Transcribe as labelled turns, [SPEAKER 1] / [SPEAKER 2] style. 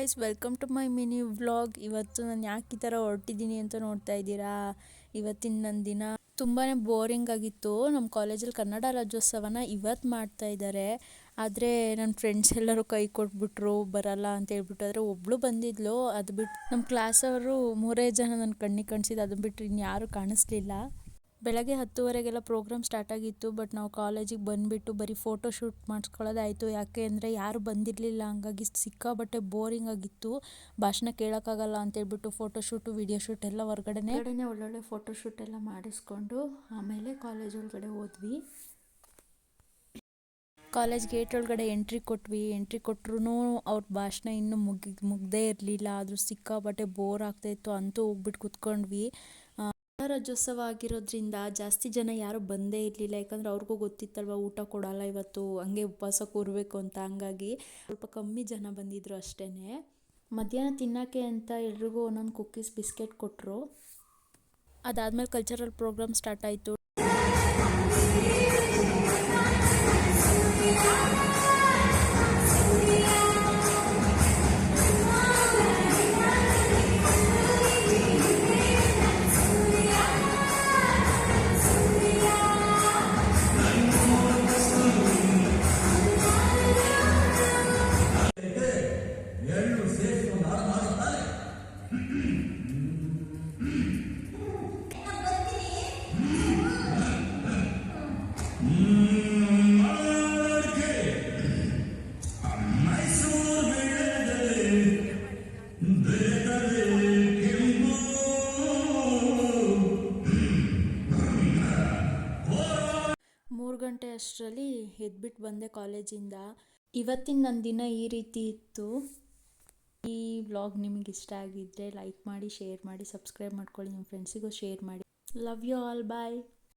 [SPEAKER 1] Guys, welcome to my mini vlog. ಇವತ್ತು ನಾನು ಯಾಕೆ ಈ ಥರ ಹೊರಟಿದ್ದೀನಿ ಅಂತ ನೋಡ್ತಾ ಇದ್ದೀರಾ. ಇವತ್ತಿನ ನನ್ನ ದಿನ ತುಂಬಾ ಬೋರಿಂಗ್ ಆಗಿತ್ತು. ನಮ್ಮ ಕಾಲೇಜಲ್ಲಿ ಕನ್ನಡ ರಾಜ್ಯೋತ್ಸವನ ಇವತ್ತು ಮಾಡ್ತಾ ಇದ್ದಾರೆ. ಆದರೆ ನನ್ನ ಫ್ರೆಂಡ್ಸ್ ಎಲ್ಲರೂ ಕೈ ಕೊಟ್ಬಿಟ್ರು, ಬರಲ್ಲ ಅಂತ ಹೇಳ್ಬಿಟ್ಟು. ಆದರೆ ಒಬ್ಬಳು ಬಂದಿದ್ಲು. ಅದು ಬಿಟ್ಟು ನಮ್ಮ ಕ್ಲಾಸವರು 3 ಜನ ನನ್ನ ಕಣ್ಣಿಗೆ ಕಾಣಿಸಿದ್ದು. ಅದನ್ನು ಬಿಟ್ಟರೆ ಇನ್ಯಾರೂ ಕಾಣಿಸ್ಲಿಲ್ಲ. ಬೆಳಗ್ಗೆ 10:30ಗೆಲ್ಲ ಪ್ರೋಗ್ರಾಮ್ ಸ್ಟಾರ್ಟ್ ಆಗಿತ್ತು. ಬಟ್ ನಾವು ಕಾಲೇಜಿಗೆ ಬಂದುಬಿಟ್ಟು ಬರೀ ಫೋಟೋ ಶೂಟ್ ಮಾಡಿಸ್ಕೊಳ್ಳೋದಾಯಿತು. ಯಾಕೆ ಅಂದರೆ ಯಾರು ಬಂದಿರಲಿಲ್ಲ, ಹಂಗಾಗಿ ಸಿಕ್ಕಾಬಟ್ಟೆ ಬೋರಿಂಗ್ ಆಗಿತ್ತು. ಭಾಷಣ ಕೇಳೋಕ್ಕಾಗಲ್ಲ ಅಂತೇಳ್ಬಿಟ್ಟು ಫೋಟೋ ಶೂಟು, ವಿಡಿಯೋ ಶೂಟ್ ಎಲ್ಲ ಹೊರಗಡೆನೇ ಒಳ್ಳೊಳ್ಳೆ ಫೋಟೋ ಶೂಟ್ ಎಲ್ಲ ಮಾಡಿಸ್ಕೊಂಡು ಆಮೇಲೆ ಕಾಲೇಜ್ ಒಳಗಡೆ ಹೋದ್ವಿ. ಕಾಲೇಜ್ ಗೇಟ್ ಒಳಗಡೆ ಎಂಟ್ರಿ ಕೊಟ್ಟರು ಅವ್ರ ಭಾಷಣ ಇನ್ನೂ ಮುಗ್ದೇ ಇರಲಿಲ್ಲ. ಆದರೂ ಸಿಕ್ಕಾಬಟ್ಟೆ ಬೋರ್ ಆಗ್ತಾಯಿತ್ತು. ಅಂತೂ ಹೋಗ್ಬಿಟ್ಟು ಕೂತ್ಕೊಂಡ್ವಿ. ರಾಜ್ಯೋತ್ಸವ ಆಗಿರೋದ್ರಿಂದ ಜಾಸ್ತಿ ಜನ ಯಾರು ಬಂದೇ ಇರಲಿಲ್ಲ. ಯಾಕಂದರೆ ಅವ್ರಿಗೂ ಗೊತ್ತಿತ್ತಲ್ವ ಊಟ ಕೊಡಲ್ಲ ಇವತ್ತು, ಹಂಗೆ ಉಪವಾಸ ಕೂರಬೇಕು ಅಂತ. ಹಂಗಾಗಿ ಸ್ವಲ್ಪ ಕಮ್ಮಿ ಜನ ಬಂದಿದ್ರು ಅಷ್ಟೇ. ಮಧ್ಯಾಹ್ನ ತಿನ್ನೋಕ್ಕೆ ಅಂತ ಎಲ್ರಿಗೂ ಒಂದೊಂದು ಕುಕ್ಕೀಸ್ ಬಿಸ್ಕೆಟ್ ಕೊಟ್ಟರು. ಅದಾದಮೇಲೆ ಕಲ್ಚರಲ್ ಪ್ರೋಗ್ರಾಮ್ ಸ್ಟಾರ್ಟ್ ಆಯಿತು. ಗಂಟೆ ಅಷ್ಟರಲ್ಲಿ ಎದ್ಬಿಟ್ಟು ಬಂದೆ ಕಾಲೇಜಿಂದ. ಇವತ್ತಿನ ನನ್ನ ದಿನ ಈ ರೀತಿ ಇತ್ತು. ಈ ವ್ಲಾಗ್ ನಿಮಗೆ ಇಷ್ಟ ಆಗಿದ್ದರೆ ಲೈಕ್ ಮಾಡಿ, ಶೇರ್ ಮಾಡಿ, ಸಬ್ಸ್ಕ್ರೈಬ್ ಮಾಡ್ಕೊಳ್ಳಿ. ನಿಮ್ಮ ಫ್ರೆಂಡ್ಸಿಗೂ ಶೇರ್ ಮಾಡಿ. Love you all, bye.